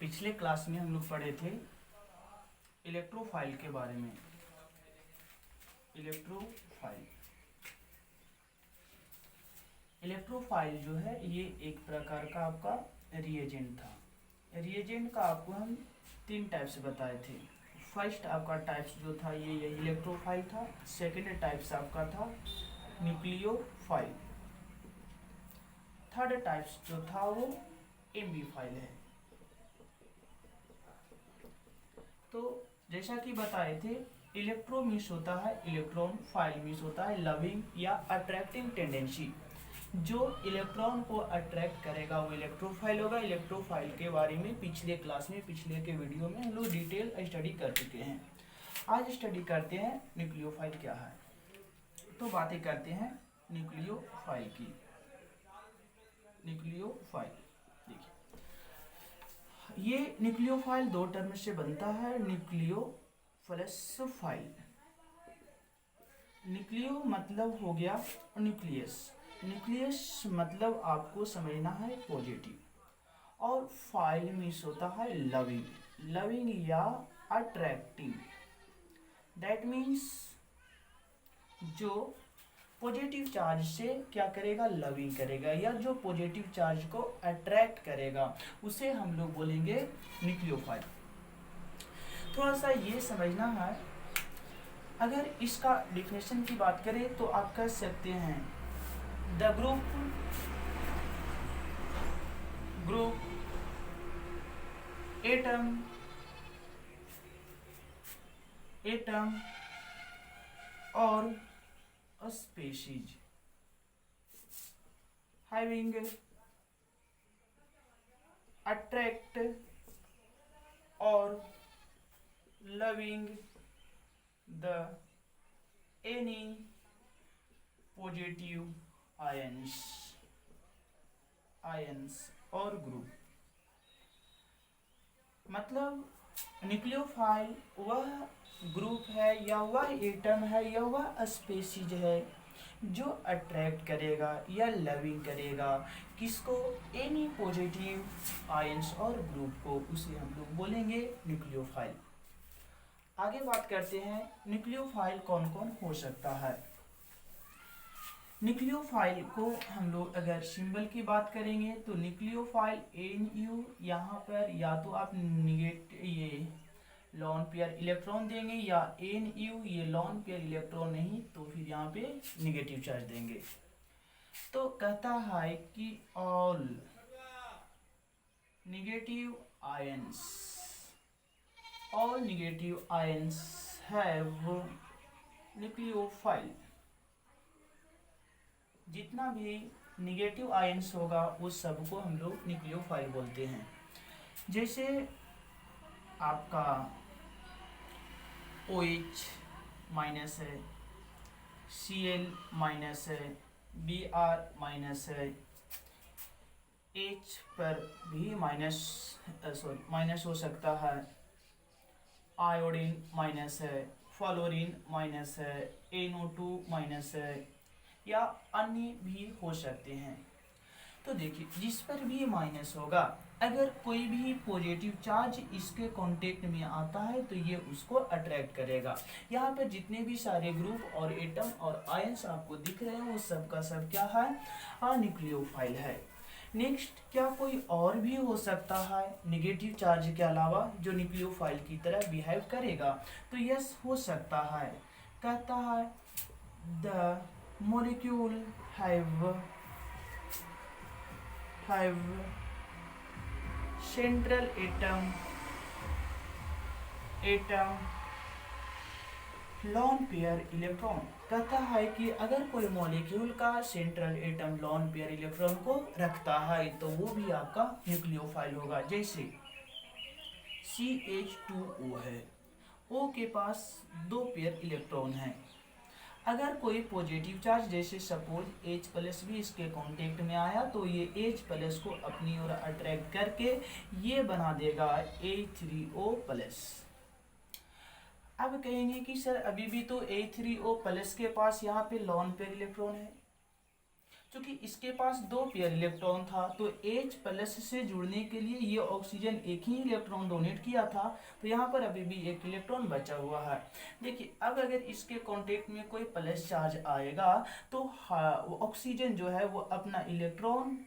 पिछले क्लास में हम लोग पढ़े थे इलेक्ट्रोफाइल के बारे में। इलेक्ट्रोफाइल जो है ये एक प्रकार का आपका रिएजेंट था। रिएजेंट का आपको हम 3 टाइप्स बताए थे। फर्स्ट आपका टाइप्स जो था ये इलेक्ट्रोफाइल था। सेकंड टाइप्स आपका था न्यूक्लियोफाइल। थर्ड टाइप्स जो था वो एम्बीफाइल है। तो जैसा कि बताए थे, इलेक्ट्रो मीन्स होता है इलेक्ट्रॉन, फाइल मीन्स होता है लविंग या अट्रैक्टिंग टेंडेंसी। जो इलेक्ट्रॉन को अट्रैक्ट करेगा वो इलेक्ट्रोफाइल होगा। इलेक्ट्रोफाइल के बारे में पिछले क्लास में, पिछले के वीडियो में हम लोग डिटेल स्टडी कर चुके हैं। आज स्टडी करते हैं न्यूक्लियोफाइल क्या है। तो बातें करते हैं न्यूक्लियोफाइल की। न्यूक्लियोफाइल देखिए, ये न्यूक्लियोफाइल 2 टर्म से बनता है। Nucleo plus file. न्यूक्लियो मतलब हो गया न्यूक्लियस। न्यूक्लियस मतलब आपको समझना है पॉजिटिव, और फाइल मीन्स होता है लविंग या अट्रैक्टिंग। दैट मीन्स जो पॉजिटिव चार्ज से क्या करेगा, लविंग करेगा, या जो पॉजिटिव चार्ज को अट्रैक्ट करेगा उसे हम लोग बोलेंगे न्यूक्लियोफाइल। थोड़ा सा ये समझना है। अगर इसका डिफिनेशन की बात करें तो आप कह सकते हैं द ग्रुप एटम और a species having attract or loving the any positive ions और ग्रुप। मतलब न्यूक्लियोफाइल वह ग्रुप है या वह एटम है या वह स्पीशीज है जो अट्रैक्ट करेगा या लविंग करेगा किसको, एनी पॉजिटिव आयंस और ग्रुप को, उसे हम लोग बोलेंगे न्यूक्लियोफाइल। आगे बात करते हैं न्यूक्लियोफाइल कौन कौन हो सकता है। न्यूक्लियोफाइल को हम लोग अगर सिंबल की बात करेंगे तो न्यूक्लियोफाइल NU, यहाँ पर या तो आप ये लॉन पेयर इलेक्ट्रॉन देंगे, या NU ये लॉन पेयर इलेक्ट्रॉन नहीं तो फिर यहाँ पे निगेटिव चार्ज देंगे। तो कहता है कि all negative ions have nucleophile. जितना भी निगेटिव आयंस होगा उस सब को हम लोग न्यूक्लियोफाइल बोलते हैं। जैसे आपका OH माइनस है, Cl माइनस है, Br माइनस है, H पर भी माइनस हो सकता है, आयोडीन माइनस है, फ्लोरीन माइनस है, NO2 माइनस है, या अन्य भी हो सकते हैं। तो देखिए, जिस पर भी माइनस होगा, अगर कोई भी पॉजिटिव चार्ज इसके कांटेक्ट में आता है तो ये उसको अट्रैक्ट करेगा। यहाँ पर जितने भी सारे ग्रुप और एटम और आयंस आपको दिख रहे हैं वो सब का सब क्या है, न्यूक्लियोफाइल है। नेक्स्ट, क्या कोई और भी हो सकता है निगेटिव चार्ज के अलावा जो न्यूक्लियोफाइल की तरह बिहेव करेगा? तो यस, हो सकता है। कहता है the molecule have central atom lone pair electron. कहता है कि अगर कोई मॉलिक्यूल का central atom lone pair electron को रखता है तो वो भी आपका न्यूक्लियोफाइल होगा। जैसे CH2O है, O के पास 2 पेयर इलेक्ट्रॉन है। अगर कोई पॉजिटिव चार्ज जैसे सपोज H प्लस भी इसके कांटेक्ट में आया तो ये H प्लस को अपनी ओर अट्रैक्ट करके ये बना देगा H3O प्लस। अब कहेंगे कि सर अभी भी तो H3O प्लस के पास यहाँ पे लॉन पेयर इलेक्ट्रॉन है, क्योंकि इसके पास 2 पेयर इलेक्ट्रॉन था, तो H प्लस से जुड़ने के लिए ये ऑक्सीजन एक ही इलेक्ट्रॉन डोनेट किया था, तो यहाँ पर अभी भी एक इलेक्ट्रॉन बचा हुआ है। देखिए अब अगर इसके कांटेक्ट में कोई प्लस चार्ज आएगा तो वो ऑक्सीजन जो है वो अपना इलेक्ट्रॉन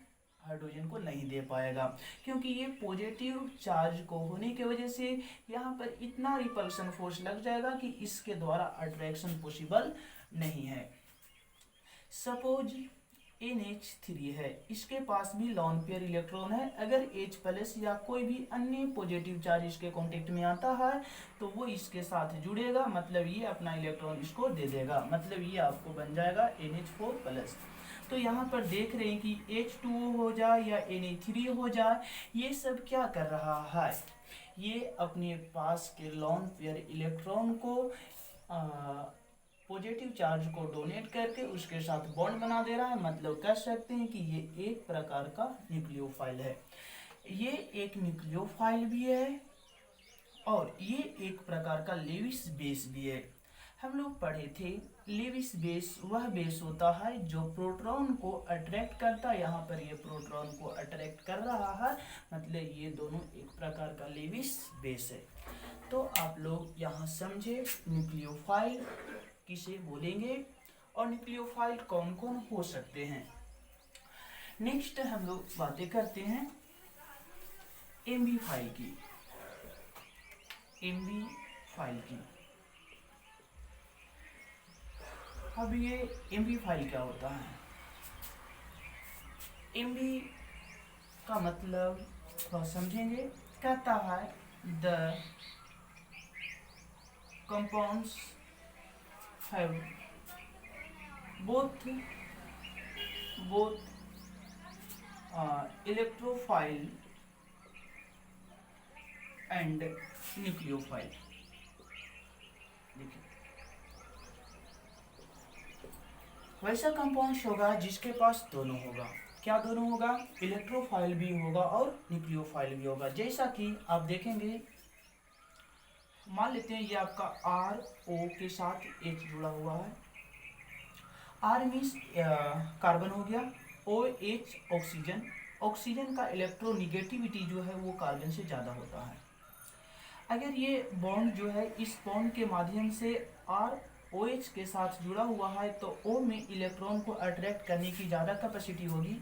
हाइड्रोजन को नहीं दे पाएगा, क्योंकि ये पॉजिटिव चार्ज को होने की वजह से यहाँ पर इतना रिपल्सन फोर्स लग जाएगा कि इसके द्वारा अट्रैक्शन पॉसिबल नहीं है। सपोज NH3 है, इसके पास भी लॉन पेयर इलेक्ट्रॉन है, अगर H प्लस या कोई भी अन्य पॉजिटिव चार्ज इसके कांटेक्ट में आता है तो वो इसके साथ जुड़ेगा, मतलब ये अपना इलेक्ट्रॉन इसको दे देगा, मतलब ये आपको बन जाएगा NH4 प्लस। तो यहाँ पर देख रहे हैं कि H2O हो जाए या Na3 हो जाए, ये सब क्या कर रहा है, ये अपने पास के लॉन पेयर इलेक्ट्रॉन को पॉजिटिव चार्ज को डोनेट करके उसके साथ बॉन्ड बना दे रहा है, मतलब कह सकते हैं कि ये एक प्रकार का न्यूक्लियोफाइल है। ये एक न्यूक्लियोफाइल भी है और ये एक प्रकार का लेविस बेस भी है। हम लोग पढ़े थे लेविस बेस वह बेस होता है जो प्रोटॉन को अट्रैक्ट करता है, यहाँ पर ये प्रोटॉन को अट्रैक्ट कर रहा है, मतलब ये दोनों एक प्रकार का लेविस बेस है। तो आप लोग यहाँ समझे न्यूक्लियोफाइल किसे बोलेंगे और न्यूक्लियोफाइल कौन कौन हो सकते हैं। नेक्स्ट हम लोग बातें करते हैं एम्बी फाइल की। एम्बी फाइल की, अब ये एम्बी फाइल क्या होता है। एम्बी का मतलब थोड़ा समझेंगे, कहता है the compounds have both electrophile and nucleophile। देखिए वैसा कंपाउंड्स होगा जिसके पास दोनों होगा, क्या दोनों होगा, इलेक्ट्रोफाइल भी होगा और न्यूक्लियोफाइल भी होगा। जैसा कि आप देखेंगे, मान लेते हैं ये आपका RO के साथ H जुड़ा हुआ है, R मीन्स कार्बन हो गया, OH ऑक्सीजन, ऑक्सीजन का इलेक्ट्रोनिगेटिविटी जो है वो कार्बन से ज़्यादा होता है। अगर ये बॉन्ड जो है इस बॉन्ड के माध्यम से ROH के साथ जुड़ा हुआ है तो O में इलेक्ट्रॉन को अट्रैक्ट करने की ज़्यादा कैपेसिटी होगी,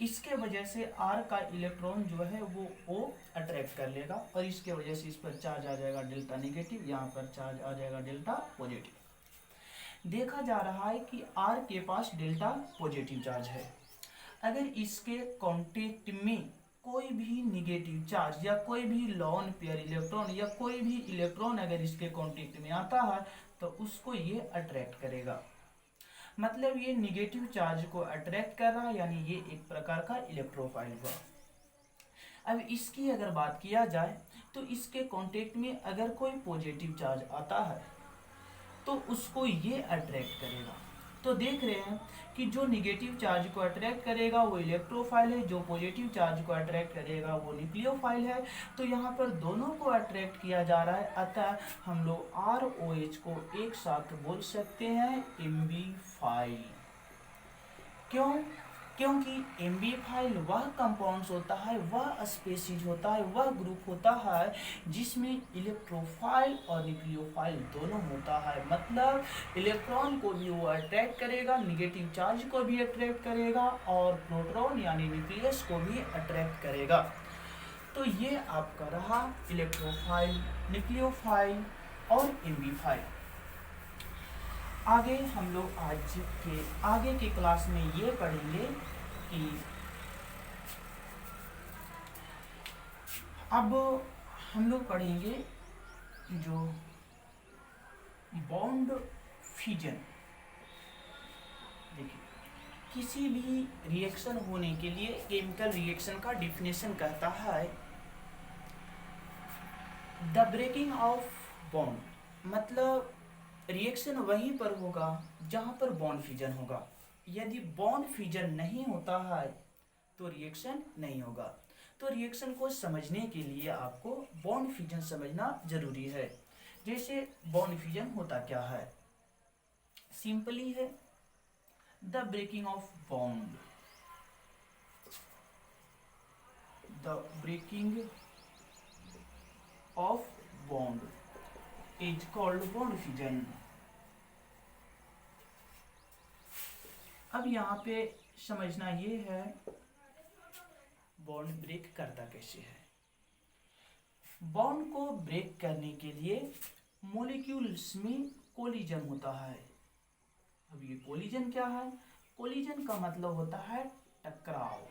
इसके वजह से R का इलेक्ट्रॉन जो है वो O अट्रैक्ट कर लेगा और इसके वजह से इस पर चार्ज आ जाएगा डेल्टा नेगेटिव, यहाँ पर चार्ज आ जाएगा डेल्टा पॉजिटिव। देखा जा रहा है कि R के पास डेल्टा पॉजिटिव चार्ज है, अगर इसके कांटेक्ट में कोई भी निगेटिव चार्ज या कोई भी लॉन पेयर इलेक्ट्रॉन या कोई भी इलेक्ट्रॉन अगर इसके कांटेक्ट में आता है तो उसको ये अट्रैक्ट करेगा, मतलब ये निगेटिव चार्ज को अट्रैक्ट कर रहा है, यानी ये एक प्रकार का इलेक्ट्रोफाइल हुआ। अब इसकी अगर बात किया जाए तो इसके कांटेक्ट में अगर कोई पॉजिटिव चार्ज आता है तो उसको ये अट्रैक्ट करेगा। तो देख रहे हैं कि जो निगेटिव चार्ज को अट्रैक्ट करेगा वो इलेक्ट्रोफाइल है, जो पॉजिटिव चार्ज को अट्रैक्ट करेगा वो न्यूक्लियोफाइल है। तो यहाँ पर दोनों को अट्रैक्ट किया जा रहा है, अतः हम लोग ROH को एक साथ बोल सकते हैं एम्बी फाइल। क्यों? क्योंकि एम्बी फाइल वह कंपाउंड्स होता है, वह स्पीशीज होता है, वह ग्रुप होता है जिसमें इलेक्ट्रोफाइल और न्यूक्लियोफाइल दोनों होता है, मतलब इलेक्ट्रॉन को भी वो अट्रैक्ट करेगा, निगेटिव चार्ज को भी अट्रैक्ट करेगा और प्रोटॉन यानी न्यूक्लियस को भी अट्रैक्ट करेगा। तो ये आपका रहा इलेक्ट्रोफाइल, न्यूक्लियोफाइल और एम्बी फाइल। आगे हम लोग आज के आगे के क्लास में ये पढ़ेंगे कि अब हम लोग पढ़ेंगे जो बॉन्ड फ्यूजन। देखिए किसी भी रिएक्शन होने के लिए केमिकल रिएक्शन का डिफिनेशन कहता है द ब्रेकिंग ऑफ बॉन्ड, मतलब रिएक्शन वहीं पर होगा जहां पर बॉन्ड फ्यूजन होगा। यदि बॉन्ड फ्यूजन नहीं होता है तो रिएक्शन नहीं होगा। तो रिएक्शन को समझने के लिए आपको बॉन्ड फ्यूजन समझना जरूरी है। जैसे बॉन्ड फ्यूजन होता क्या है, सिंपली है the breaking of bond. The breaking of bond is called bond fusion. अब यहाँ पे समझना ये है बॉन्ड ब्रेक करता कैसे है। बॉन्ड को ब्रेक करने के लिए मॉलिक्यूल्स में कोलिजन होता है। अब ये कोलिजन क्या है? कोलिजन का मतलब होता है टकराव।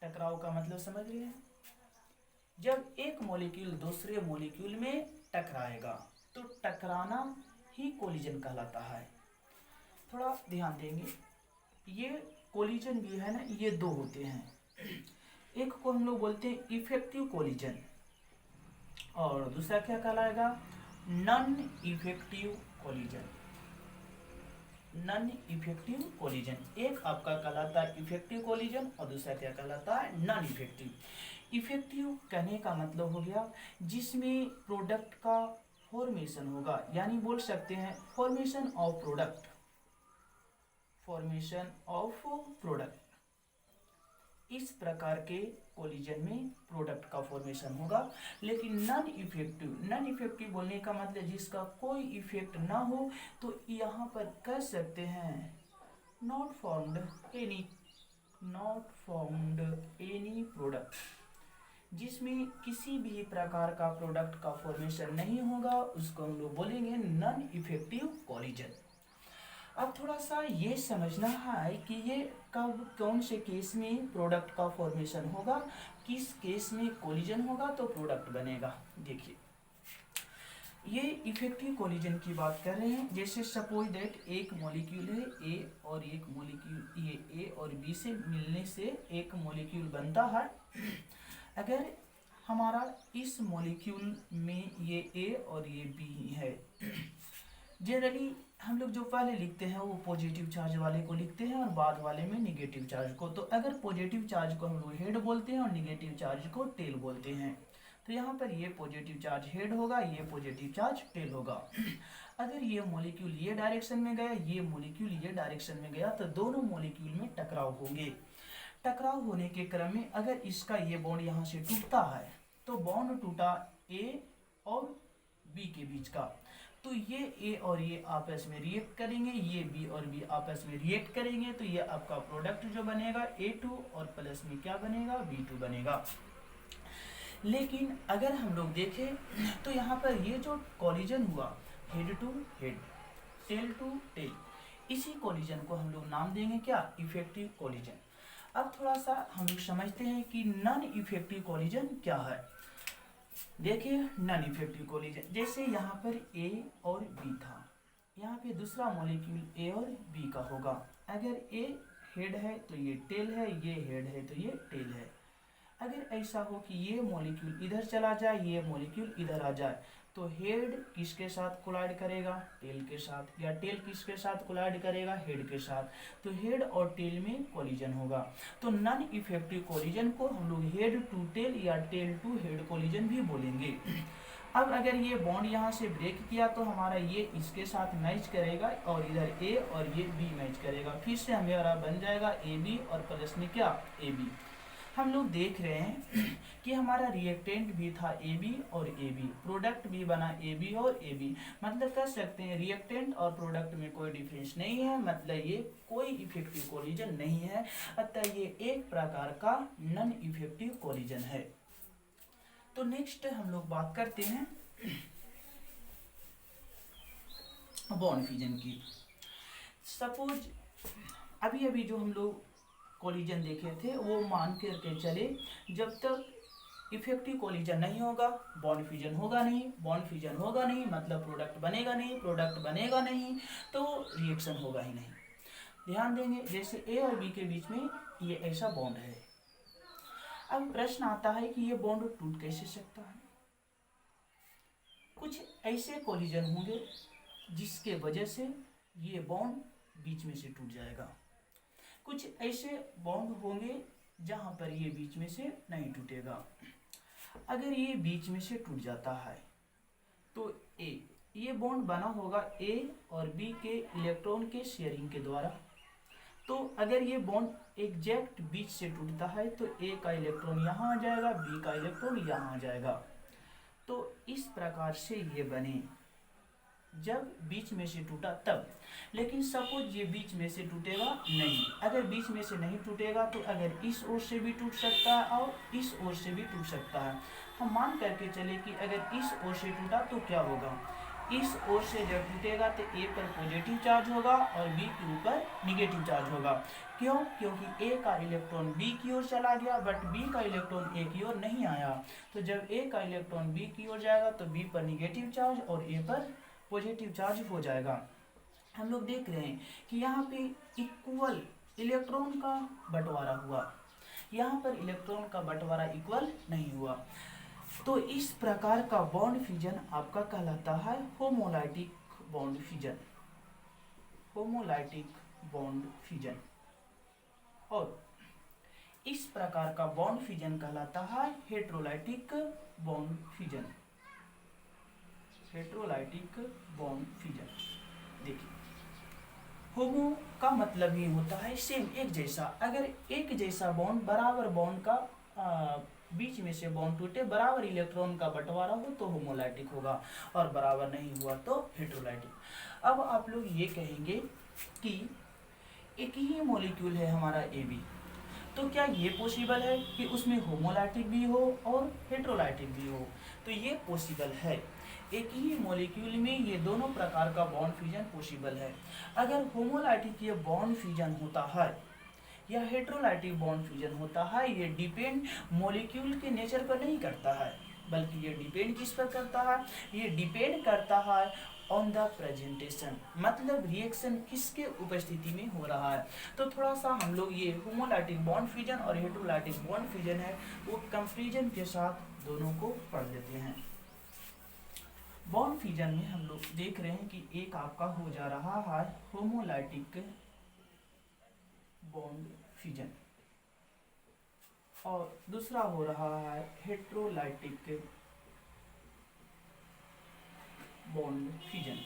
टकराव का मतलब समझ रहे हैं? जब एक मॉलिक्यूल दूसरे मॉलिक्यूल में टकराएगा तो टकराना ही कोलिजन कहलाता है। थोड़ा ध्यान देंगे, ये कोलिजन भी है ना, ये दो होते हैं। एक को हम लोग बोलते हैं इफेक्टिव कोलिजन और दूसरा क्या कहलाएगा? Non effective collision. Non effective collision, एक आपका कहलाता है इफेक्टिव कोलिजन और दूसरा क्या कहलाता है? Non effective. इफेक्टिव कहने का मतलब हो गया जिसमें प्रोडक्ट का फॉर्मेशन होगा, यानी बोल सकते हैं formation of product. Formation of product, इस प्रकार के कोलिजन में प्रोडक्ट का फॉर्मेशन होगा। लेकिन नॉन इफेक्टिव, नॉन इफेक्टिव बोलने का मतलब जिसका कोई इफेक्ट ना हो, तो यहाँ पर कह सकते हैं not found any, not found any product, जिसमें किसी भी प्रकार का प्रोडक्ट का फॉर्मेशन नहीं होगा, उसको हम लोग बोलेंगे नॉन इफेक्टिव कोलिजन। अब थोड़ा सा ये समझना है कि ये कब कौन से केस में प्रोडक्ट का फॉर्मेशन होगा, किस केस में कोलिजन होगा तो प्रोडक्ट बनेगा। देखिए, ये इफेक्टिव कोलिजन की बात कर रहे हैं। जैसे सपोज दैट एक मॉलिक्यूल है ए और एक मॉलिक्यूल, ये ए और बी से मिलने से एक मॉलिक्यूल बनता है। अगर हमारा इस मॉलिक्यूल में ये ए और ये बी है, जनरली हम लोग जो पहले लिखते हैं वो पॉजिटिव चार्ज वाले को लिखते हैं और बाद वाले में नेगेटिव चार्ज को। तो अगर पॉजिटिव चार्ज को हम लोग हेड बोलते हैं और नेगेटिव चार्ज को टेल बोलते हैं, तो यहाँ पर ये पॉजिटिव चार्ज हेड होगा, ये पॉजिटिव चार्ज टेल होगा। अगर ये मॉलिक्यूल ये डायरेक्शन में गया, ये मॉलिक्यूल ये डायरेक्शन में गया, तो दोनों मॉलिक्यूल में टकराव होंगे। टकराव होने के क्रम में अगर इसका ये बॉन्ड यहाँ से टूटता है, तो बॉन्ड टूटा ए और बी के बीच का, तो ये ए और ये आपस में रिएक्ट करेंगे, ये बी और बी आपस में रिएक्ट करेंगे, तो ये आपका प्रोडक्ट जो बनेगा A2 और प्लस में क्या बनेगा? B2 बनेगा। लेकिन अगर हम लोग देखें तो यहाँ पर ये जो कोलिजन हुआ head to head, tail to tail, इसी कोलिजन को हम लोग नाम देंगे क्या? Effective collision. अब थोड़ा सा हम लोग समझते हैं कि नॉन इफेक्टिव कोलिजन क्या है। देखिए, नॉन इफेक्टिव कोलिजन, जैसे यहाँ पर ए और बी था, यहाँ पे दूसरा मॉलिक्यूल ए और बी का होगा। अगर ए हेड है तो ये टेल है, ये हेड है तो ये टेल है। अगर ऐसा हो कि ये मॉलिक्यूल इधर चला जाए, ये मॉलिक्यूल इधर आ जाए, तो हेड किसके साथ कोलाइड करेगा? टेल के साथ। या टेल किसके साथ कोलाइड करेगा? हेड के साथ। तो हेड और टेल में कोलिजन होगा। तो नॉन इफेक्टिव कोलिजन को हम लोग हेड टू टेल या टेल टू हेड कोलिजन भी बोलेंगे। अब अगर ये बॉन्ड यहाँ से ब्रेक किया तो हमारा ये इसके साथ मैच करेगा और इधर ए और ये बी मैच करेगा, फिर से हमारा बन जाएगा ए बी और प्लस में क्या? A B. हम लोग देख रहे हैं कि हमारा रिएक्टेंट भी था ए बी और ए बी, प्रोडक्ट भी बना ए बी और ए बी। मतलब कह सकते हैं रिएक्टेंट और प्रोडक्ट में कोई डिफरेंस नहीं है, मतलब ये कोई इफेक्टिव कोलिजन नहीं है, अतः ये एक प्रकार का नॉन इफेक्टिव कोलिजन है। तो नेक्स्ट हम लोग बात करते हैं बॉन्ड फ्यूजन की। सपोज अभी अभी जो हम लोग कोलिजन देखे थे वो मान करके चले, जब तक इफेक्टिव कोलिजन नहीं होगा बॉन्ड फ्यूजन होगा नहीं, बॉन्ड फ्यूजन होगा नहीं मतलब प्रोडक्ट बनेगा नहीं, प्रोडक्ट बनेगा नहीं तो रिएक्शन होगा ही नहीं। ध्यान देंगे, जैसे ए और बी के बीच में ये ऐसा बॉन्ड है। अब प्रश्न आता है कि ये बॉन्ड टूट कैसे सकता है? कुछ ऐसे कोलिजन होंगे जिसके वजह से ये बॉन्ड बीच में से टूट जाएगा, कुछ ऐसे बॉन्ड होंगे जहां पर ये बीच में से नहीं टूटेगा। अगर ये बीच में से टूट जाता है तो ये बॉन्ड बना होगा ए और बी के इलेक्ट्रॉन के शेयरिंग के द्वारा, तो अगर ये बॉन्ड एग्जैक्ट बीच से टूटता है तो ए का इलेक्ट्रॉन यहाँ आ जाएगा, बी का इलेक्ट्रॉन यहाँ आ जाएगा। तो इस प्रकार से ये बने जब बीच में से टूटा तब। लेकिन सपोज ये बीच में से टूटेगा नहीं, अगर बीच में से नहीं टूटेगा तो अगर इस ओर से भी टूट सकता है और इस ओर से भी टूट सकता है। हम मान करके चले कि अगर इस ओर से टूटा तो क्या होगा, इस ओर से जब टूटेगा तो ए पर पॉजिटिव चार्ज होगा और बी के ऊपर निगेटिव चार्ज होगा। क्यों? क्योंकि ए का इलेक्ट्रॉन बी की ओर चला गया बट बी का इलेक्ट्रॉन ए की ओर नहीं आया। तो जब ए का इलेक्ट्रॉन बी की ओर जाएगा तो बी पर निगेटिव चार्ज और ए पर पॉजिटिव चार्ज हो जाएगा। हम लोग देख रहे हैं कि यहाँ पे इक्वल इलेक्ट्रॉन का बंटवारा हुआ, यहाँ पर इलेक्ट्रॉन का बंटवारा इक्वल नहीं हुआ। तो इस प्रकार का बॉन्ड फ्यूजन आपका कहलाता है homolytic bond fusion, homolytic bond fusion. और इस प्रकार का बॉन्ड फ्यूजन कहलाता है heterolytic bond fusion, heterolytic bond fusion. देखिए होमो का मतलब ही होता है सेम, एक जैसा। अगर एक जैसा बॉन्ड बराबर बॉन्ड का बीच में से बॉन्ड टूटे, बराबर इलेक्ट्रॉन का बंटवारा हो तो होमोलाइटिक होगा और बराबर नहीं हुआ तो हेट्रोलाइटिक। अब आप लोग ये कहेंगे कि एक ही मॉलिक्यूल है हमारा ए बी, तो क्या ये पॉसिबल है कि उसमें होमोलाइटिक भी हो और हेट्रोलाइटिक भी हो? तो ये पॉसिबल है, एक ही मॉलिक्यूल में ये दोनों प्रकार का बॉन्ड फ्यूजन पॉसिबल है। अगर होमोलाइटिक ये बॉन्ड फ्यूजन होता है या हेट्रोलाइटिक बॉन्ड फ्यूजन होता है, ये डिपेंड मॉलिक्यूल के नेचर पर नहीं करता है, बल्कि ये डिपेंड किस पर करता है, ये डिपेंड करता है ऑन द प्रेजेंटेशन, मतलब रिएक्शन किसके उपस्थिति में हो रहा है। तो थोड़ा सा हम लोग ये होमोलाइटिक बॉन्ड फ्यूजन और हेट्रोलाइटिक बॉन्ड फ्यूजन है वो कंपैरिजन के साथ दोनों को पढ़ लेते हैं। बॉन्ड फ्यूजन में हम लोग देख रहे हैं कि एक आपका हो जा रहा है होमोलाइटिक बॉन्ड फ्यूजन और दूसरा हो रहा है heterolytic bond fusion.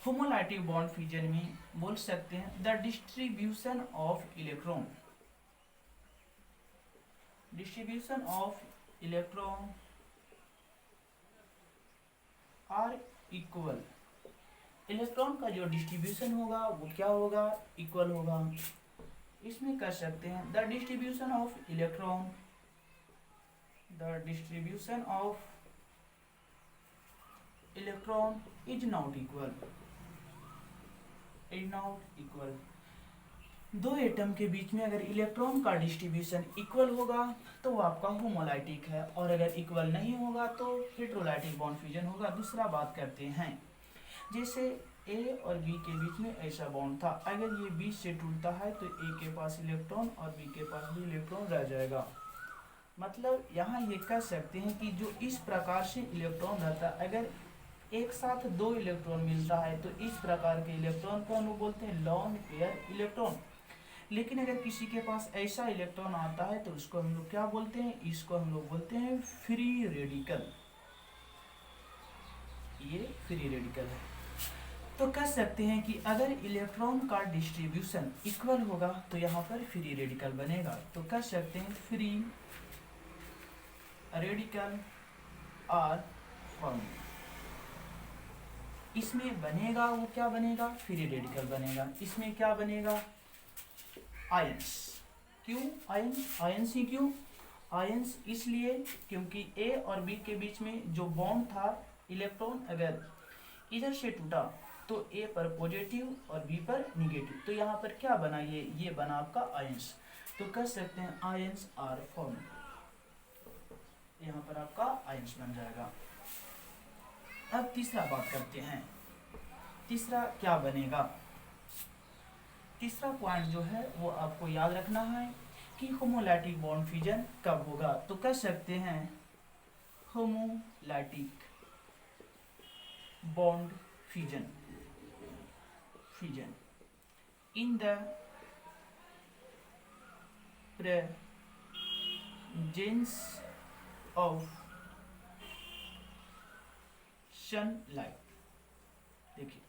Homolytic bond fusion में बोल सकते हैं the distribution of electron, distribution of electron are equal, electron का जो डिस्ट्रीब्यूशन होगा वो क्या होगा, इक्वल होगा। इसमें कर सकते हैं the distribution of electron, the distribution of electron is not equal, is not equal. दो एटम के बीच में अगर इलेक्ट्रॉन का डिस्ट्रीब्यूशन इक्वल होगा तो वो आपका होमोलाइटिक है, और अगर इक्वल नहीं होगा तो हेट्रोलाइटिक बॉन्ड फ्यूजन होगा। दूसरा बात करते हैं, जैसे ए और बी के बीच में ऐसा बॉन्ड था, अगर ये बीच से टूटता है तो ए के पास इलेक्ट्रॉन और बी के पास भी इलेक्ट्रॉन रह जाएगा। मतलब यहाँ ये कह सकते हैं कि जो इस प्रकार से इलेक्ट्रॉन रहता है, अगर एक साथ दो इलेक्ट्रॉन मिलता है तो इस प्रकार के इलेक्ट्रॉन को हम लोग बोलते हैं लॉन पेयर इलेक्ट्रॉन। लेकिन अगर किसी के पास ऐसा इलेक्ट्रॉन आता है तो उसको हम लोग क्या बोलते हैं, इसको हम लोग बोलते हैं फ्री रेडिकल, ये फ्री रेडिकल है। तो कह सकते हैं कि अगर इलेक्ट्रॉन का डिस्ट्रीब्यूशन इक्वल होगा तो यहाँ पर फ्री रेडिकल बनेगा। तो कह सकते हैं फ्री रेडिकल आर फॉर्म, इसमें बनेगा वो क्या बनेगा, फ्री रेडिकल बनेगा। इसमें क्या बनेगा, आयंस। क्यों आयंस, आयंस ही क्यों, आयंस इसलिए क्योंकि ए और बी के बीच में जो बॉन्ड था, इलेक्ट्रॉन अगर इधर से टूटा तो ए पर पॉजिटिव और बी पर निगेटिव, तो यहाँ पर क्या बना, ये बना आपका आयंस। तो कह सकते हैं आयंस आर फॉर्म, यहाँ पर आपका आयंस बन जाएगा। अब तीसरा बात करते हैं, तीसरा क्या बनेगा। तीसरा पॉइंट जो है वो आपको याद रखना है कि होमोलाइटिक बॉन्ड फ्यूजन कब होगा। तो कह सकते हैं homolytic bond fusion, fusion in the presence of sunlight. देखिए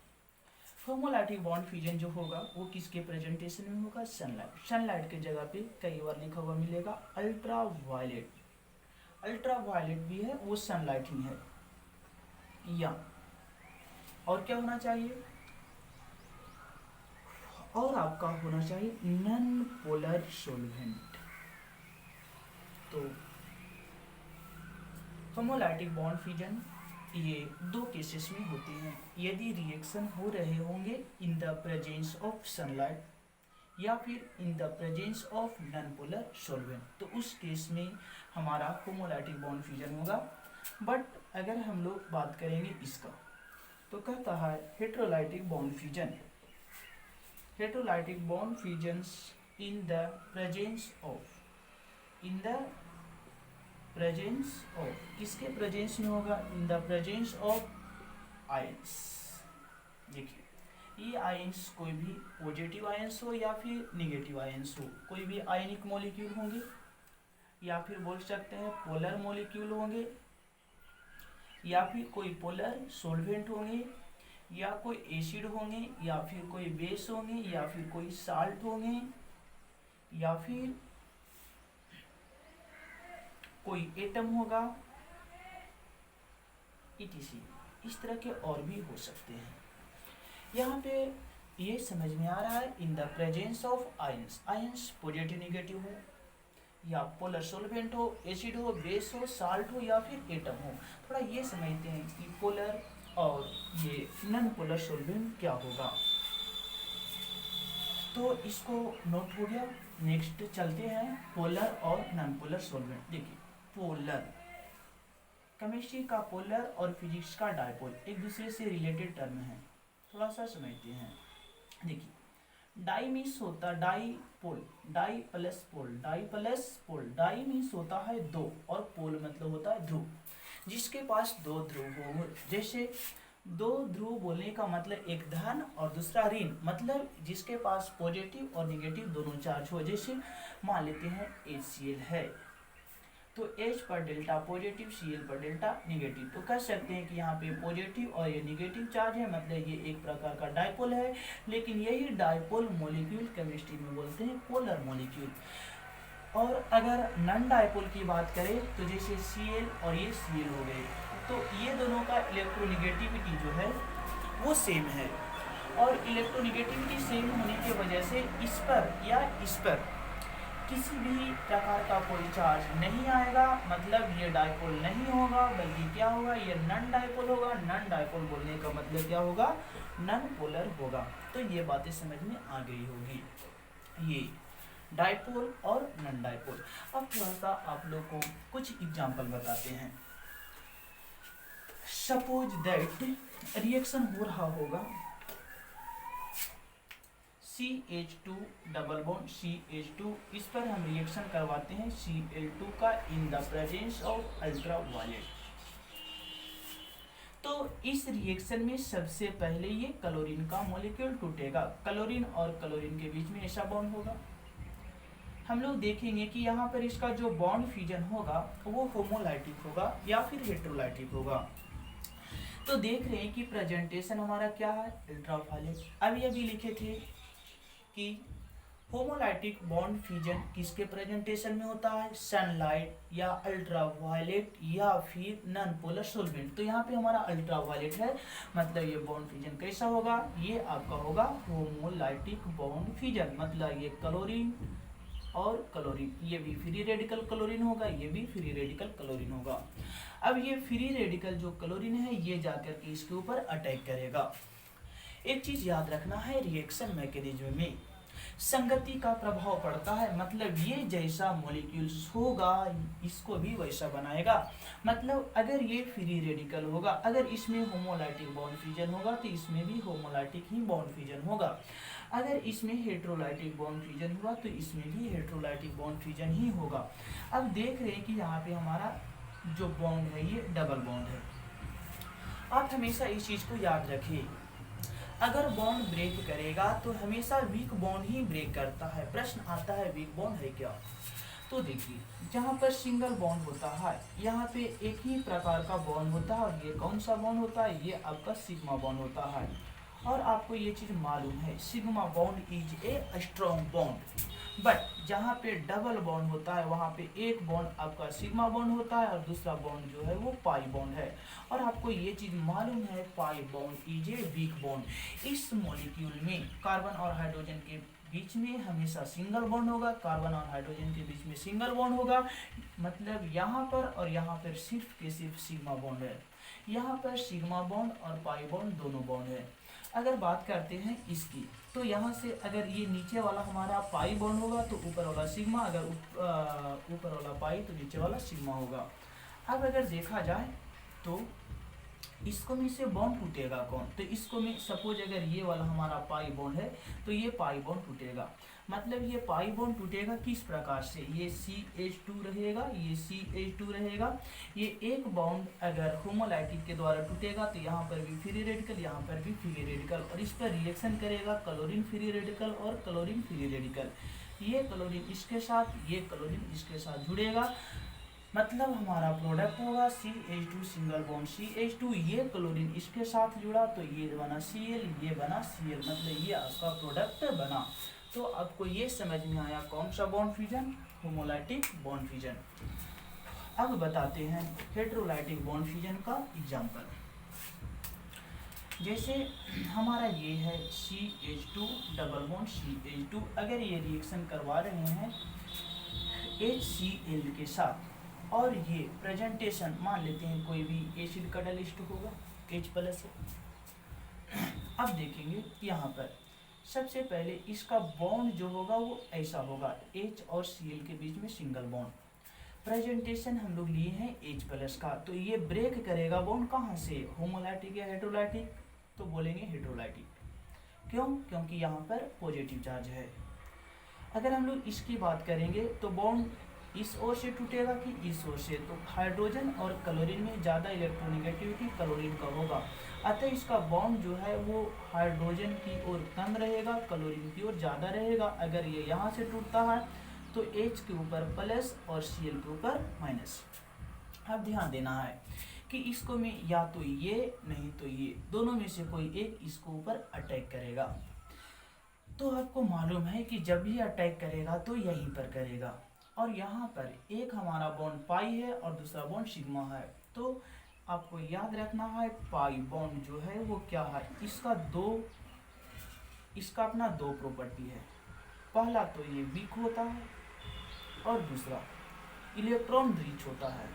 होमोलैटिक बॉन्ड फ्यूजन जो होगा वो किसके प्रेजेंटेशन में होगा, सनलाइट। सनलाइट की जगह पे कई बार लिखा हुआ मिलेगा अल्ट्रा वायलेट। अल्ट्रा वायलेट भी है, वो सनलाइट ही है। या और क्या होना चाहिए, और आपका होना चाहिए नॉन पोलर सॉल्वेंट। तो होमोलैटिक बॉन्ड फ्यूजन ये दो केसेस में होते हैं, यदि रिएक्शन हो रहे होंगे in the presence of sunlight या फिर in the presence of non polar solvent, तो उस केस में हमारा होमोलैटिक बॉन्ड फ्यूजन होगा। बट अगर हम लोग बात करेंगे इसका, तो कहता है heterolytic bond fusion. Heterolytic bond fusions in the presence of, in the presence of, किसके प्रेजेंस में होगा, in the presence of ions. देखिए ये आयंस कोई भी पॉजिटिव आयंस हो या फिर निगेटिव आयंस हो, कोई भी आयनिक मॉलिक्यूल होंगे या फिर बोल सकते हैं पोलर मॉलिक्यूल होंगे या फिर कोई पोलर सॉल्वेंट होंगे या कोई एसिड होंगे या फिर कोई बेस होंगे या फिर कोई साल्ट होंगे या फिर कोई एटम होगा, etc। इस तरह के और भी हो सकते हैं। यहाँ पे ये समझ में आ रहा है इन the presence of ions, ions positive negative हो या पोलर सॉल्वेंट हो, एसिड हो, बेस हो, साल्ट हो या फिर एटम हो। थोड़ा ये समझते हैं कि पोलर और ये नॉन पोलर सॉल्वेंट क्या होगा। तो इसको नोट हो गया। नेक्स्ट चलते हैं पोलर और नॉन पोलर सॉल्वेंट। देखिए पोलर, केमिस्ट्री का पोलर और फिजिक्स का डायपोल एक दूसरे से रिलेटेड टर्म है, थोड़ा सा समझते हैं। देखिए डाई मीन्स होता डाईपोल, डाई प्लस पोल, डाई प्लस पोल। डाई मीन्स होता है दो और पोल मतलब होता है ध्रुव, जिसके पास दो ध्रुव हो। जैसे दो ध्रुव बोलने का मतलब एक धन और दूसरा ऋण, मतलब जिसके पास पॉजिटिव और निगेटिव दोनों चार्ज हो। जैसे मान लेते हैं HCl है, तो H पर डेल्टा पॉजिटिव, Cl पर डेल्टा निगेटिव, तो कह सकते हैं कि यहाँ पे पॉजिटिव और ये निगेटिव चार्ज है, मतलब ये एक प्रकार का डायपोल है। लेकिन यही डायपोल मॉलिक्यूल केमिस्ट्री में बोलते हैं पोलर मॉलिक्यूल। और अगर नॉन डायपोल की बात करें तो जैसे Cl और ये Cl हो गए, तो ये दोनों का इलेक्ट्रोनिगेटिविटी जो है वो सेम है, और इलेक्ट्रोनिगेटिविटी सेम होने की वजह से इस पर या इस पर किसी भी प्रकार का कोई चार्ज नहीं आएगा, मतलब ये डायपोल नहीं होगा, बल्कि क्या होगा, ये नॉन डायपोल होगा। नॉन डायपोल बोलने का मतलब क्या होगा, नॉन पोलर होगा। तो ये बातें समझ में आ गई होगी, ये डायपोल और नॉन डायपोल। अब थोड़ा सा आप लोग को कुछ एग्जांपल बताते हैं। सपोज दैट रिएक्शन हो रहा होगा CH2 डबल बॉन्ड CH2, इस पर हम रिएक्शन करवाते हैं Cl2 का in the presence of ultra violet. तो इस रिएक्शन में सबसे पहले ये क्लोरीन का मॉलिक्यूल टूटेगा, क्लोरीन और क्लोरीन के बीच में ऐसा बॉन्ड होगा। हम लोग देखेंगे कि यहाँ पर इसका जो बॉन्ड फ्यूजन होगा वो होमोलाइटिक होगा या फिर हेटेरोलाइटिक होगा। तो देख रहे हैं कि प्रेजेंटेशन हमारा क्या है, अल्ट्रा वायलेट। अभी लिखे थे कि होमोलाइटिक बॉन्ड फ्यूजन किसके प्रेजेंटेशन में होता है, सनलाइट या अल्ट्रा वायलेट या फिर नॉन पोलर सॉल्वेंट। तो यहाँ पे हमारा अल्ट्रा वायलेट है, मतलब ये बॉन्ड फ्यूजन कैसा होगा, ये आपका होगा होमोलाइटिक बॉन्ड फ्यूजन, मतलब ये क्लोरीन और क्लोरीन, ये भी फ्री रेडिकल क्लोरीन होगा, ये भी फ्री रेडिकल क्लोरीन होगा। अब ये फ्री रेडिकल जो क्लोरीन है ये जाकर के इसके ऊपर अटैक करेगा। एक चीज याद रखना है, रिएक्शन मैकेनिज्म में संगति का प्रभाव पड़ता है, मतलब ये जैसा मॉलिक्यूल्स होगा इसको भी वैसा बनाएगा। मतलब अगर ये फ्री रेडिकल होगा, अगर इसमें होमोलाइटिक बॉन्ड फ्यूजन होगा तो इसमें भी होमोलाइटिक ही बॉन्ड फ्यूजन होगा। अगर इसमें हेटेरोलाइटिक बॉन्ड फ्यूजन हुआ तो इसमें भी हेटेरोलाइटिक बॉन्ड फ्यूजन ही होगा। अब देख रहे हैं कि यहाँ पे हमारा जो बॉन्ड है ये डबल बॉन्ड है। आप हमेशा इस चीज को याद रखिए, अगर बॉन्ड ब्रेक करेगा तो हमेशा वीक बॉन्ड ही ब्रेक करता है। प्रश्न आता है वीक बॉन्ड है क्या, तो देखिए जहाँ पर सिंगल बॉन्ड होता है यहाँ पे एक ही प्रकार का बॉन्ड होता है, और ये कौन सा बॉन्ड होता है, ये आपका सिग्मा बॉन्ड होता है। और आपको ये चीज़ मालूम है sigma bond is a strong bond, but जहाँ पे डबल बॉन्ड होता है वहाँ पे एक बॉन्ड आपका सिग्मा बॉन्ड होता है और दूसरा बॉन्ड जो है वो पाई बॉन्ड है। और आपको ये चीज़ मालूम है pi bond is a weak bond. इस मॉलिक्यूल में कार्बन और हाइड्रोजन के बीच में हमेशा सिंगल बॉन्ड होगा, कार्बन और हाइड्रोजन के बीच में सिंगल बॉन्ड होगा, मतलब यहाँ पर और यहाँ पर सिर्फ के सिर्फ सिग्मा बॉन्ड है। यहाँ पर सिग्मा बॉन्ड और पाई बॉन्ड दोनों बॉन्ड है। अगर बात करते हैं इसकी, तो यहाँ से अगर ये नीचे वाला हमारा पाई बॉन्ड होगा तो ऊपर वाला सिग्मा, अगर ऊपर वाला पाई तो नीचे वाला सिग्मा होगा। अब अगर देखा जाए तो इसको में से बॉन्ड टूटेगा कौन, तो इसको में सपोज अगर ये वाला हमारा पाई बॉन्ड है तो ये पाई बॉन्ड टूटेगा। मतलब ये पाई बॉन्ड टूटेगा किस प्रकार से, ये CH2 रहेगा, ये CH2 रहेगा, ये एक बॉन्ड अगर होमोलाइटिक के द्वारा टूटेगा तो यहाँ पर भी फ्री रेडिकल, यहाँ पर भी फ्री रेडिकल, और इस पर रिएक्शन करेगा क्लोरीन फ्री रेडिकल और क्लोरीन फ्री रेडिकल। ये क्लोरीन इसके साथ, ये क्लोरीन इसके साथ जुड़ेगा, मतलब हमारा प्रोडक्ट होगा CH2 सिंगल बॉन्ड CH2, ये क्लोरीन इसके साथ जुड़ा तो ये बना Cl, ये बना Cl, मतलब ये आपका प्रोडक्ट बना। तो आपको ये समझ में आया कौन सा bond fusion, homolytic bond fusion. अब बताते हैं हेटेरोलाइटिक बॉन्ड फ्यूजन का एग्जांपल। जैसे हमारा ये है CH2 डबल बॉन्ड CH2, अगर ये रिएक्शन करवा रहे हैं HCl के साथ और ये प्रेजेंटेशन मान लेते हैं कोई भी एसिड कैटलिस्ट होगा H+ है। अब देखेंगे यहाँ पर सबसे पहले इसका बॉन्ड जो होगा वो ऐसा होगा, H और Cl के बीच में सिंगल बॉन्ड, प्रेजेंटेशन हम लोग लिए हैं H+ का, तो ये ब्रेक करेगा बॉन्ड कहाँ से, होमोलाइटिक या हेटेरोलाइटिक, तो बोलेंगे हेटेरोलाइटिक। क्यों, क्योंकि यहाँ पर पॉजिटिव चार्ज है। अगर हम लोग इसकी बात करेंगे तो बॉन्ड इस ओर से टूटेगा कि इस ओर से, तो हाइड्रोजन और क्लोरीन में ज़्यादा इलेक्ट्रोनेगेटिविटी क्लोरीन का होगा, अतः इसका बॉन्ड जो है वो हाइड्रोजन की ओर कम रहेगा, क्लोरीन की ओर ज़्यादा रहेगा। अगर ये यहाँ से टूटता है तो H के ऊपर प्लस और Cl के ऊपर माइनस। अब ध्यान देना है कि इसको में या तो ये नहीं तो ये, दोनों में से कोई एक इसको ऊपर अटैक करेगा। तो आपको मालूम है कि जब भी अटैक करेगा तो यहीं पर करेगा, और यहाँ पर एक हमारा बॉन्ड पाई है और दूसरा बॉन्ड सिग्मा है, तो आपको याद रखना है पाई बॉन्ड जो है वो क्या है, इसका अपना दो प्रॉपर्टी है। पहला तो ये वीक होता है और दूसरा इलेक्ट्रॉन रिच होता है।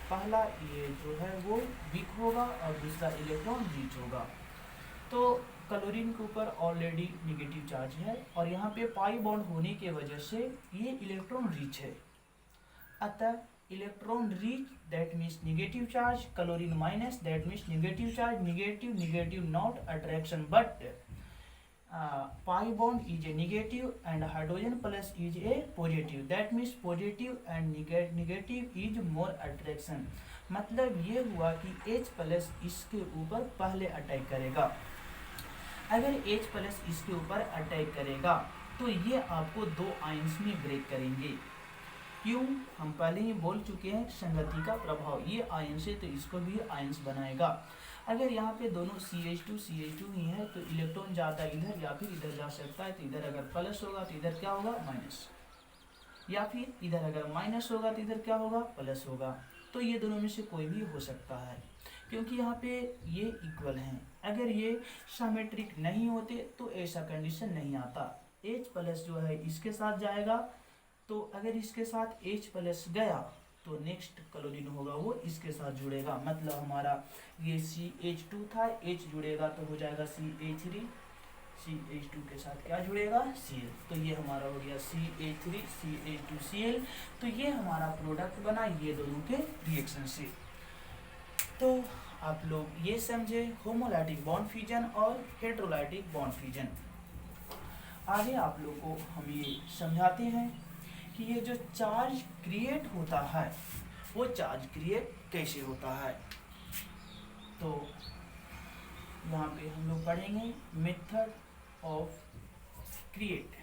पहला ये जो है वो वीक होगा और दूसरा इलेक्ट्रॉन रिच होगा। तो क्लोरीन के ऊपर ऑलरेडी नेगेटिव चार्ज है और यहाँ पे पाई बॉन्ड होने के वजह से ये इलेक्ट्रॉन रिच है, अतः electron rich that means negative charge, chlorine minus that means negative charge, negative negative not attraction, but pi bond is a negative and hydrogen plus is a positive, that means positive and negative is more attraction। मतलब ये हुआ कि H+ इसके ऊपर पहले attack करेगा। अगर H+ इसके ऊपर अटैक करेगा तो ये आपको दो आयंस में ब्रेक करेंगे। क्यों, हम पहले ही बोल चुके हैं संगति का प्रभाव, ये आयंस है तो इसको भी आयंस बनाएगा। अगर यहाँ पे दोनों CH2 ही है तो इलेक्ट्रॉन ज़्यादा इधर या फिर इधर जा सकता है, तो इधर अगर प्लस होगा तो इधर क्या होगा माइनस, या फिर इधर अगर माइनस होगा तो इधर क्या होगा प्लस होगा। तो ये दोनों में से कोई भी हो सकता है क्योंकि यहाँ पे ये इक्वल हैं। अगर ये सिमेट्रिक नहीं होते तो ऐसा कंडीशन नहीं आता। H+ जो है इसके साथ जाएगा, तो अगर इसके साथ H+ गया तो नेक्स्ट क्लोरीन होगा वो इसके साथ जुड़ेगा, मतलब हमारा ये CH2 था, H जुड़ेगा तो हो जाएगा CH3, CH2 के साथ क्या जुड़ेगा Cl, तो ये हमारा हो गया CH3 CH2Cl। तो ये हमारा प्रोडक्ट बना ये दोनों के रिएक्शन से। तो आप लोग ये समझे होमोलाइटिक बॉन्ड फ्यूजन और हेटेरोलाइटिक बॉन्ड फ्यूजन। आगे आप लोग को हम ये समझाते हैं कि ये जो चार्ज क्रिएट होता है वो चार्ज क्रिएट कैसे होता है। तो यहाँ पे हम लोग पढ़ेंगे method of create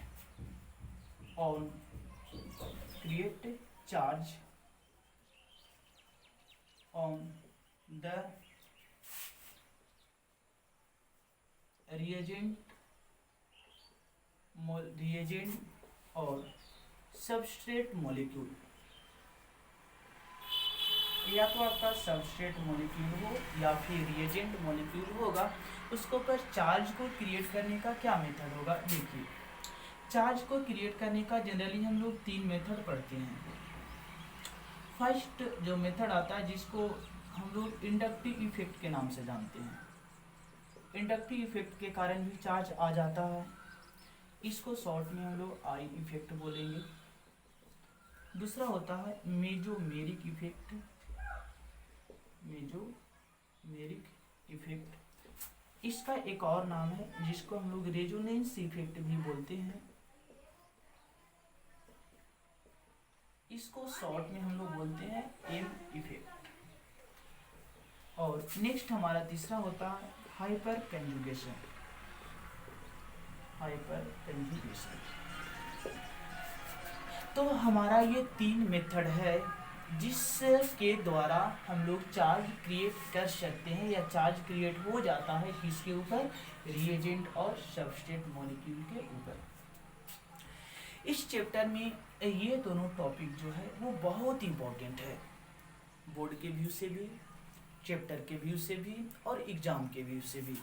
charge on the reagent और सबस्ट्रेट मॉलिक्यूल, या तो आपका सबस्ट्रेट मॉलिक्यूल हो या फिर रिएजेंट मॉलिक्यूल होगा, उसको पर चार्ज को क्रिएट करने का क्या मेथड होगा। देखिए, चार्ज को क्रिएट करने का जनरली हम लोग 3 मेथड पढ़ते हैं। फर्स्ट जो मेथड आता है जिसको हम लोग इंडक्टिव इफेक्ट के नाम से जानते हैं, इंडक्टिव इफेक्ट के कारण भी चार्ज आ जाता है, इसको शॉर्ट में हम लोग आई इफेक्ट बोलेंगे। दूसरा होता है मेजोमेरिक इफेक्ट, मेजोमेरिक इफेक्ट, इसका एक और नाम है जिसको हम लोग रेजोनेंस इफेक्ट भी बोलते हैं, इसको शॉर्ट में हम लोग बोलते हैं एम इफेक्ट। और नेक्स्ट हमारा तीसरा होता है हाइपर कंजुगेशन, हाइपर कंजुगेशन। तो हमारा ये 3 मेथड है जिसके द्वारा हम लोग चार्ज क्रिएट कर सकते हैं या चार्ज क्रिएट हो जाता है किसके ऊपर, रिएजेंट और सबस्ट्रेट मॉलिक्यूल के ऊपर। इस चैप्टर में ये दोनों टॉपिक जो है वो बहुत इंपॉर्टेंट है, बोर्ड के व्यू से भी, चैप्टर के व्यू से भी और एग्जाम के व्यू से भी।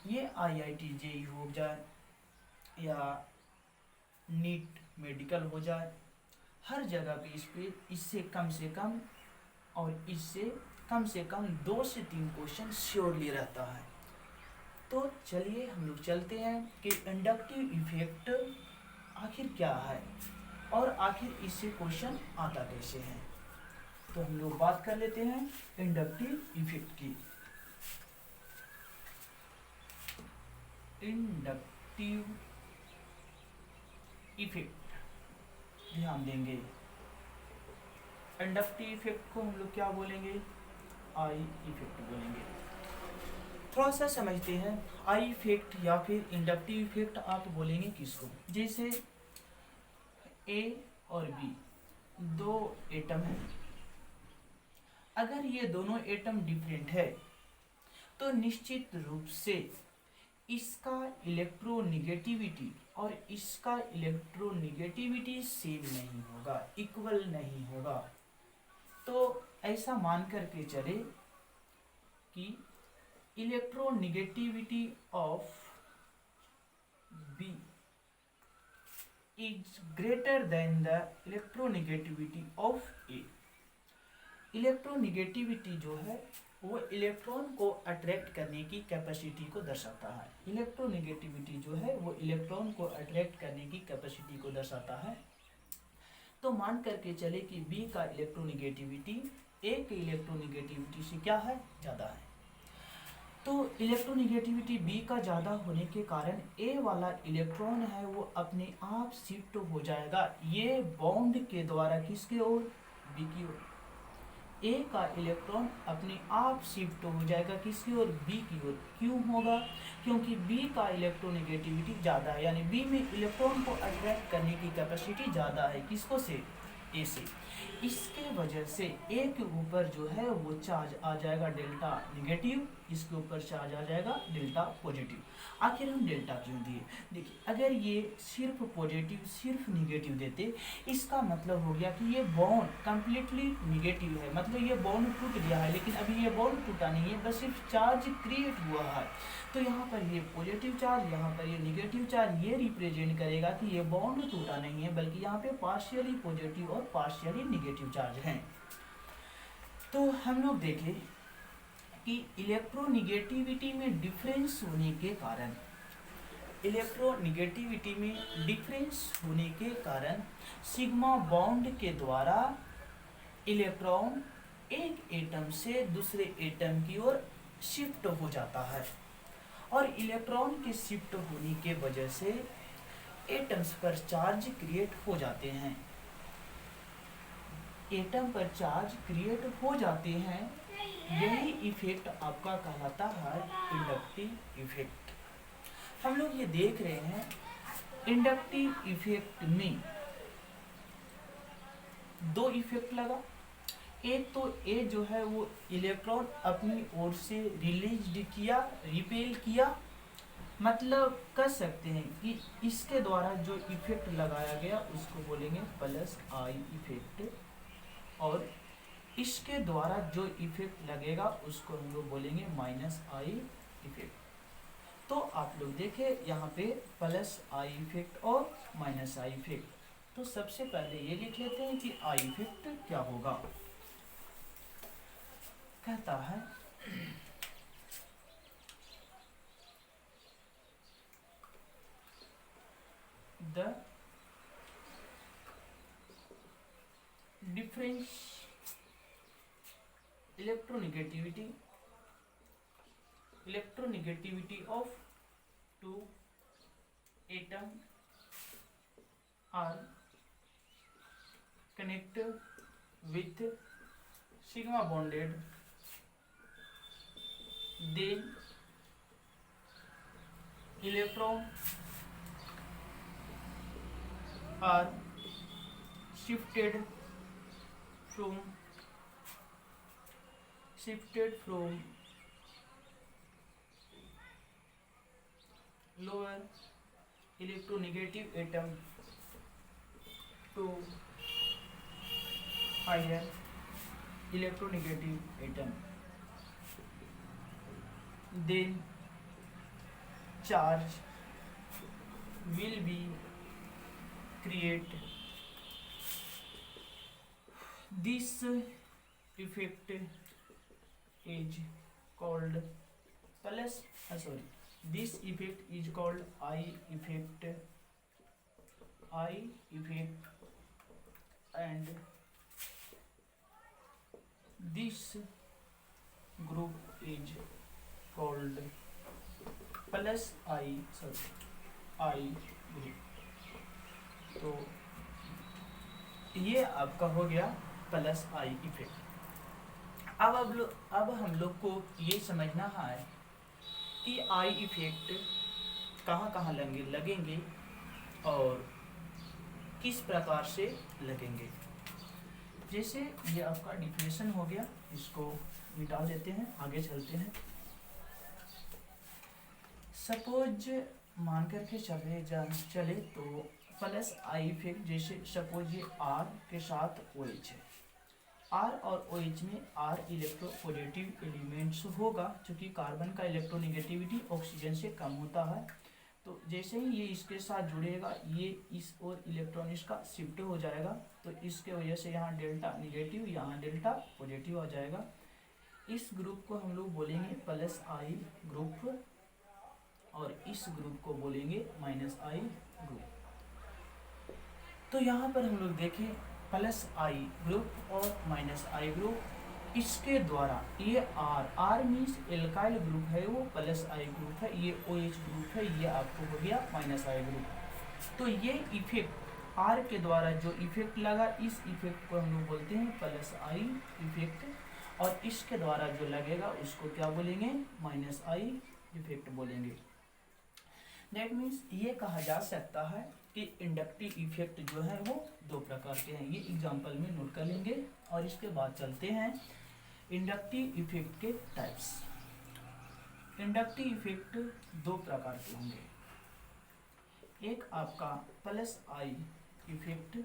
ये IIT JEE हो जाए या नीट मेडिकल हो जाए, हर जगह पे इस पे इससे कम से कम और इससे कम से कम 2 से 3 क्वेश्चन श्योरली रहता है। तो चलिए हम लोग चलते हैं कि इंडक्टिव इफेक्ट आखिर क्या है और आखिर इससे क्वेश्चन आता कैसे है। तो हम लोग बात कर लेते हैं इंडक्टिव इफेक्ट की। इंडक्टिव इफेक्ट ध्यान देंगे, इंडक्टिव इफेक्ट को हम लोग क्या बोलेंगे, आई इफेक्ट बोलेंगे। थोड़ा सा समझते हैं, आई इफेक्ट या फिर इंडक्टिव इफेक्ट आप बोलेंगे किसको। जैसे ए और बी 2 एटम है, अगर ये दोनों एटम डिफरेंट है तो निश्चित रूप से इसका इलेक्ट्रोनेगेटिविटी और इसका इलेक्ट्रोनेगेटिविटी सेम नहीं होगा, इक्वल नहीं होगा। तो ऐसा मान करके चले कि electronegativity of B is greater than the electronegativity of A। Electronegativity जो है वो इलेक्ट्रॉन को अट्रैक्ट करने की कैपेसिटी को दर्शाता है, इलेक्ट्रोनेगेटिविटी जो है वो इलेक्ट्रॉन को अट्रैक्ट करने की कैपेसिटी को दर्शाता है। तो मान करके चले कि B का इलेक्ट्रोनेगेटिविटी A के इलेक्ट्रोनेगेटिविटी से क्या है, ज़्यादा है। तो इलेक्ट्रोनेगेटिविटी B का ज़्यादा होने के कारण A वाला इलेक्ट्रॉन है वो अपने आप शिफ्ट हो जाएगा ये बॉन्ड के द्वारा किसके ओर, B की ओर। A का इलेक्ट्रॉन अपने आप शिफ्ट हो जाएगा किसकी ओर, B की ओर। क्यों होगा, क्योंकि B का इलेक्ट्रोनेगेटिविटी ज़्यादा है, यानी B में इलेक्ट्रॉन को अट्रैक्ट करने की कैपेसिटी ज़्यादा है, किसको से, A से। इसके वजह से A के ऊपर जो है वो चार्ज आ जाएगा डेल्टा नेगेटिव, इसके ऊपर चार्ज आ जाएगा डेल्टा पॉजिटिव। आखिर हम डेल्टा क्यों दिए, देखिए अगर ये सिर्फ पॉजिटिव सिर्फ निगेटिव देते, इसका मतलब हो गया कि ये बॉन्ड कंप्लीटली निगेटिव है, मतलब ये बॉन्ड टूट गया है, लेकिन अभी ये बॉन्ड टूटा नहीं है, बस सिर्फ चार्ज क्रिएट हुआ है। तो यहाँ पर ये पॉजिटिव चार्ज, यहाँ पर ये निगेटिव चार्ज, ये रिप्रेजेंट करेगा कि ये बॉन्ड टूटा नहीं है, बल्कि यहाँ पे पार्शियली पॉजिटिव और पार्शियली निगेटिव चार्ज हैं। तो हम लोग देखें कि इलेक्ट्रोनेगेटिविटी में डिफरेंस होने के कारण, इलेक्ट्रोनेगेटिविटी में डिफरेंस होने के कारण सिग्मा बॉन्ड के द्वारा इलेक्ट्रॉन एक एटम से दूसरे एटम की ओर शिफ्ट हो जाता है, और इलेक्ट्रॉन के शिफ्ट होने के वजह से एटम्स पर चार्ज क्रिएट हो जाते हैं, एटम पर चार्ज क्रिएट हो जाते हैं। यही इफेक्ट आपका कहलाता है इंडक्टिव इफेक्ट। हम लोग ये देख रहे हैं इंडक्टिव इफेक्ट में 2 इफेक्ट लगा। एक तो ए जो है वो इलेक्ट्रॉन अपनी ओर से रिलीज किया, रिपेल किया, मतलब कह सकते हैं कि इसके द्वारा जो इफेक्ट लगाया गया उसको बोलेंगे प्लस आई इफेक्ट, और इसके द्वारा जो इफेक्ट लगेगा उसको हम लोग बोलेंगे माइनस आई इफेक्ट। तो आप लोग देखें यहाँ पे प्लस आई इफेक्ट और माइनस आई इफेक्ट। तो सबसे पहले ये लिख लेते हैं कि आई इफेक्ट क्या होगा। कहता है the difference electronegativity of two atom are connected with sigma bonded, then electron are shifted from lower electronegative atom to higher electronegative atom. Then charge will be created. This effect is called this effect is called I effect, and this group is called plus I group. तो ये आपका हो गया plus I effect. अब हम लोग को ये समझना है कि आई इफेक्ट कहाँ कहाँ लगेंगे और किस प्रकार से लगेंगे। जैसे ये आपका डिफिनेशन हो गया, इसको मिटा देते हैं, आगे चलते हैं। सपोज मान करके चले तो प्लस आई इफेक्ट, जैसे सपोज ये आर के साथ ओ एच है, आर और ओ एच में आर इलेक्ट्रोपॉजिटिव एलिमेंट्स होगा, क्योंकि कार्बन का इलेक्ट्रोनेगेटिविटी ऑक्सीजन से कम होता है। तो जैसे ही ये इसके साथ जुड़ेगा, ये इस और इलेक्ट्रॉन इसका शिफ्ट हो जाएगा, तो इसके वजह से यहाँ डेल्टा निगेटिव, यहाँ डेल्टा पॉजिटिव आ जाएगा। इस ग्रुप को हम लोग बोलेंगे प्लस आई ग्रुप, और इस ग्रुप को बोलेंगे माइनस आई ग्रुप। तो यहाँ पर हम लोग देखें प्लस आई ग्रुप और माइनस आई ग्रुप, इसके द्वारा ये आर मीन्स एल्काइल ग्रुप है, वो प्लस आई ग्रुप है, ये ओ एच ग्रुप है, ये आपको हो गया माइनस आई ग्रुप। तो ये इफेक्ट आर के द्वारा जो इफेक्ट लगा, इस इफेक्ट को हम लोग बोलते हैं प्लस आई इफेक्ट, और इसके द्वारा जो लगेगा उसको क्या बोलेंगे, माइनस आई इफेक्ट बोलेंगे। दैट मीन्स ये कहा जा सकता है कि इंडक्टिव इफेक्ट जो है वो दो प्रकार के हैं। ये एग्जांपल में नोट कर लेंगे और इसके बाद चलते हैं इंडक्टिव इफेक्ट के टाइप्स। इंडक्टिव इफेक्ट दो प्रकार के होंगे, एक आपका प्लस आई इफेक्ट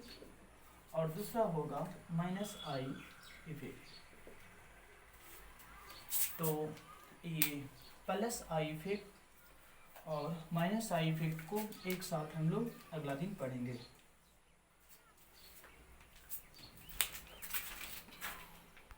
और दूसरा होगा माइनस आई इफेक्ट। तो ये प्लस आई इफेक्ट और माइनस आई इफेक्ट को एक साथ हम लोग अगला दिन पढ़ेंगे।